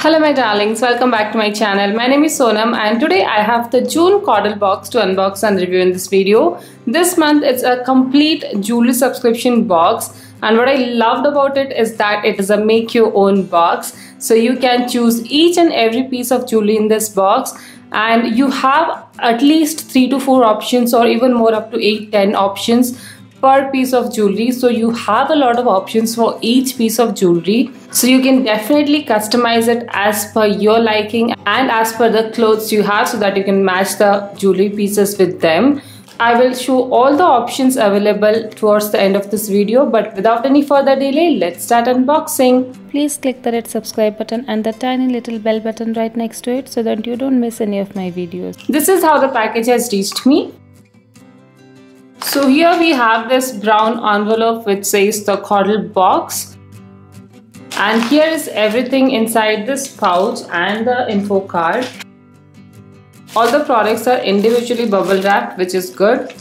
Hello my darlings, welcome back to my channel. My name is Sonam and today I have the June Coddle Box to unbox and review in this video. This month it's a complete jewelry subscription box, and what I loved about it is that it is a make your own box. So you can choose each and every piece of jewelry in this box, and you have at least 3 to 4 options or even more, up to 8-10 options per piece of jewelry. So you have a lot of options for each piece of jewelry, so you can definitely customize it as per your liking and as per the clothes you have, so that you can match the jewelry pieces with them. I will show all the options available towards the end of this video, but without any further delay, let's start unboxing. Please click the red subscribe button and the tiny little bell button right next to it so that you don't miss any of my videos. This is how the package has reached me. So here we have this brown envelope which says the Coddle Box, and here is everything inside this pouch and the info card. All the products are individually bubble wrapped, which is good.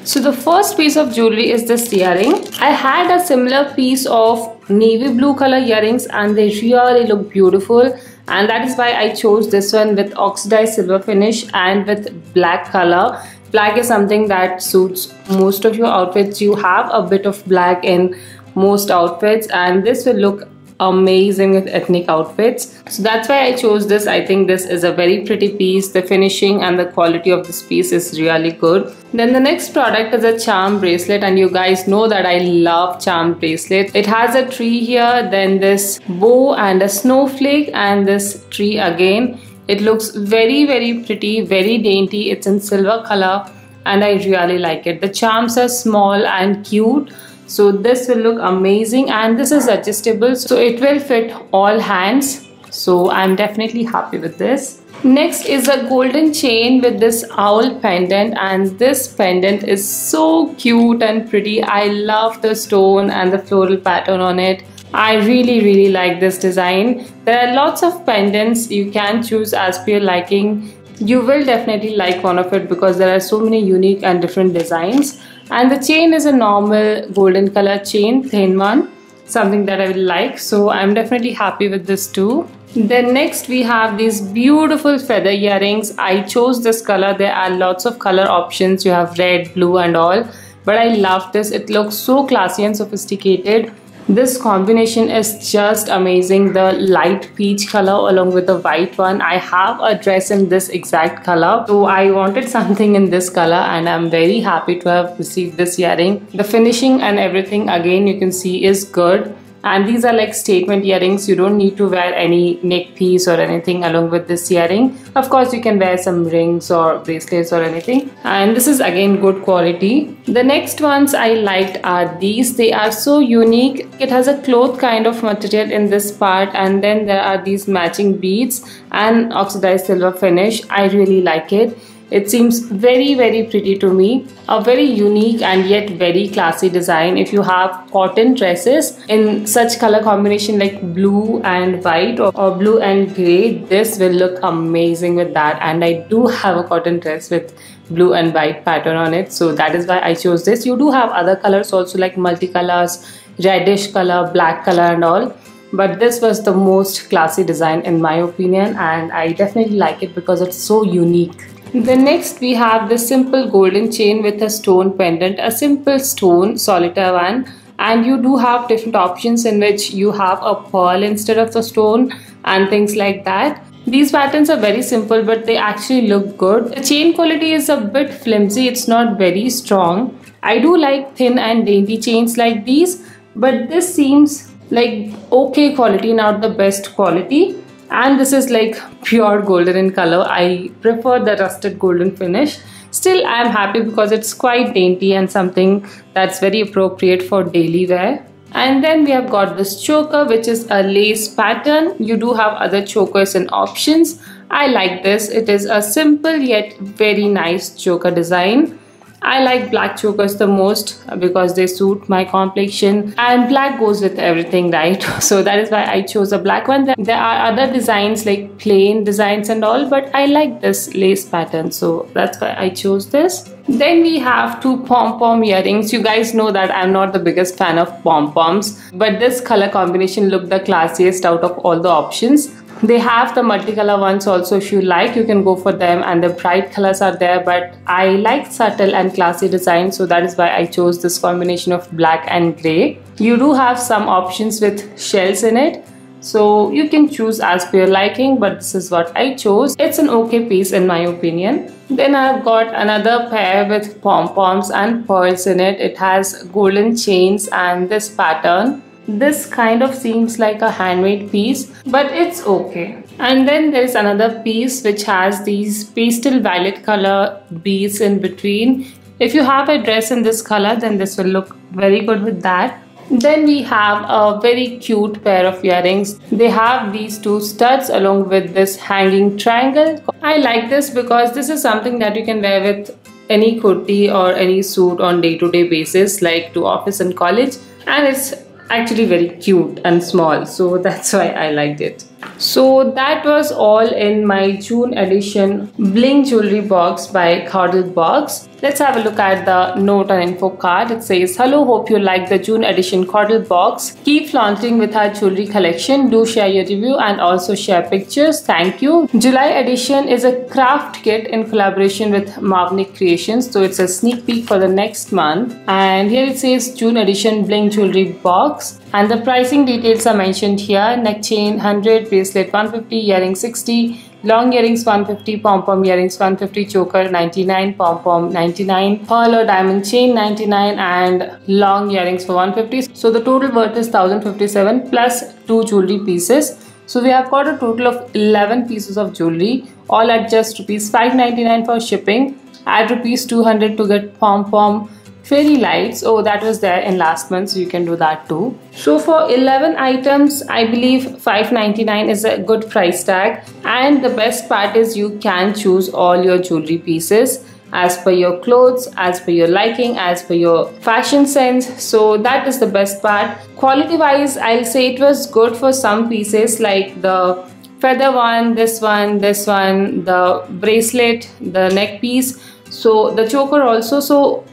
So the first piece of jewelry is this earring. I had a similar piece of navy blue color earrings and they really look beautiful, and that is why I chose this one with oxidized silver finish and with black color. Black is something that suits most of your outfits. You have a bit of black in most outfits, and this will look amazing with ethnic outfits. So that's why I chose this. I think this is a very pretty piece. The finishing and the quality of this piece is really good. Then the next product is a charm bracelet, and you guys know that I love charm bracelet. It has a tree here, then this bow and a snowflake, and this tree again. It looks very pretty, very dainty. It's in silver color and I really like it. The charms are small and cute, so this will look amazing, and this is adjustable, so it will fit all hands. So I'm definitely happy with this. Next is a golden chain with this owl pendant, and this pendant is so cute and pretty. I love the stone and the floral pattern on it. I really like this design. There are lots of pendants you can choose as per your liking. You will definitely like one of it because there are so many unique and different designs. And the chain is a normal golden color chain, thin one, something that I will like. So I'm definitely happy with this too. Then next we have these beautiful feather earrings. I chose this color. There are lots of color options. You have red, blue and all. But I love this. It looks so classy and sophisticated. This combination is just amazing. The light peach color along with the white one. I have a dress in this exact color, so I wanted something in this color, and I'm very happy to have received this earring. The finishing and everything, again, you can see is good. And these are like statement earrings. You don't need to wear any neck piece or anything along with this earring. Of course, you can wear some rings or bracelets or anything. And this is again good quality. The next ones I liked are these. They are so unique. It has a cloth kind of material in this part, and then there are these matching beads and oxidized silver finish. I really like it. It seems very pretty to me. A very unique and yet very classy design. If you have cotton dresses in such color combination like blue and white or blue and grey, this will look amazing with that. And I do have a cotton dress with blue and white pattern on it, so that is why I chose this. You do have other colors also, like multicolors, reddish color, black color and all. But this was the most classy design in my opinion, and I definitely like it because it's so unique. Then next we have this simple golden chain with a stone pendant, a simple stone solitaire one, and you do have different options in which you have a pearl instead of the stone and things like that. These patterns are very simple, but they actually look good. The chain quality is a bit flimsy, it's not very strong. I do like thin and dainty chains like these, but this seems like okay quality, not the best quality. And this is like pure golden in color. I prefer the rusted golden finish. Still, I am happy because it's quite dainty and something that's very appropriate for daily wear. And then we have got this choker, which is a lace pattern. You do have other chokers and options. I like this. It is a simple yet very nice choker design. I like black chokers the most because they suit my complexion, and black goes with everything, right? So that is why I chose a black one. There are other designs like plain designs and all, but I like this lace pattern, so that's why I chose this. Then we have two pom-pom earrings. You guys know that I'm not the biggest fan of pom-poms, but this color combination looked the classiest out of all the options. They have the multicolor ones also. If you like, you can go for them, and the bright colors are there, but I like subtle and classy design, so that is why I chose this combination of black and gray. You do have some options with shells in it, so you can choose as per your liking, but this is what I chose. It's an okay piece in my opinion. Then I've got another pair with pom-poms and pearls in it. It has golden chains and this pattern. This kind of seems like a handmade piece, but it's okay. And then there's another piece which has these pastel violet color beads in between. If you have a dress in this color, then this will look very good with that. Then we have a very cute pair of earrings. They have these two studs along with this hanging triangle. I like this because this is something that you can wear with any kurti or any suit on day-to-day basis, like to office and college, and it's actually very cute and small, so that's why I liked it. So that was all in my June edition bling jewelry box by Coddle Box. Let's have a look at the note and info card. It says, "Hello, hope you like the June edition Coddle Box. Keep flaunting with our jewelry collection. Do share your review and also share pictures. Thank you." July edition is a craft kit in collaboration with MYOB Creations. So it's a sneak peek for the next month. And here it says June edition bling jewelry box. And the pricing details are mentioned here. Neck chain 100, bracelet 150, earrings 60, long earrings 150, pom-pom earrings 150, choker 99, pom-pom 99, pearl or diamond chain 99, and long earrings for 150. So the total worth is 1057 plus 2 jewelry pieces. So we have got a total of 11 pieces of jewelry, all at just rupees 599 for shipping. Add rupees 200 to get pom-pom fairy lights. Oh, that was there in last month, so you can do that too. So for 11 items, I believe 599 is a good price tag. And the best part is you can choose all your jewelry pieces as per your clothes, as per your liking, as per your fashion sense. So that is the best part. Quality wise, I'll say it was good for some pieces, like the feather one, this one, the bracelet, the neck piece, so the choker also. So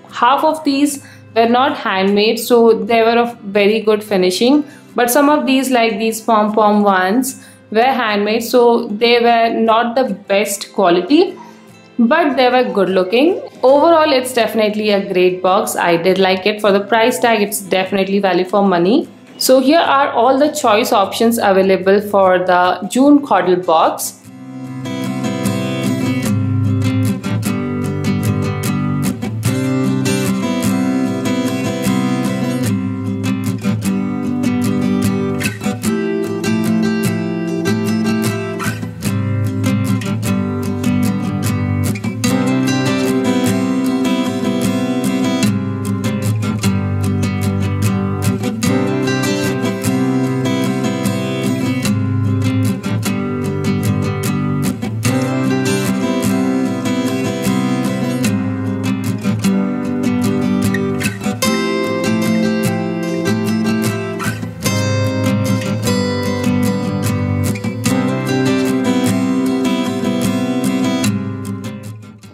half of these were not handmade, so they were of very good finishing, but some of these, like these pom-pom ones, were handmade, so they were not the best quality, but they were good looking. Overall, it's definitely a great box. I did like it. For the price tag, it's definitely value for money. So here are all the choice options available for the June Coddle Box.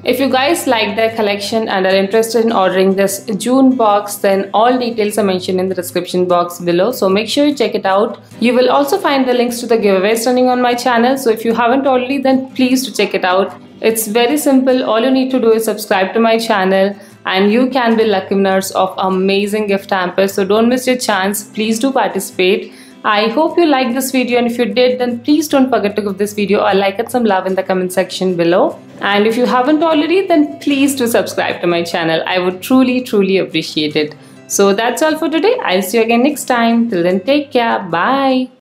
If you guys like their collection and are interested in ordering this June box, then all details are mentioned in the description box below, so make sure you check it out. You will also find the links to the giveaways running on my channel, so if you haven't already, then please do check it out. It's very simple. All you need to do is subscribe to my channel and you can be lucky winners of amazing gift hampers, so don't miss your chance. Please do participate. I hope you liked this video, and if you did, then please don't forget to give this video a like and some love in the comment section below. And if you haven't already, then please do subscribe to my channel. I would truly appreciate it. So that's all for today. I'll see you again next time. Till then, take care. Bye.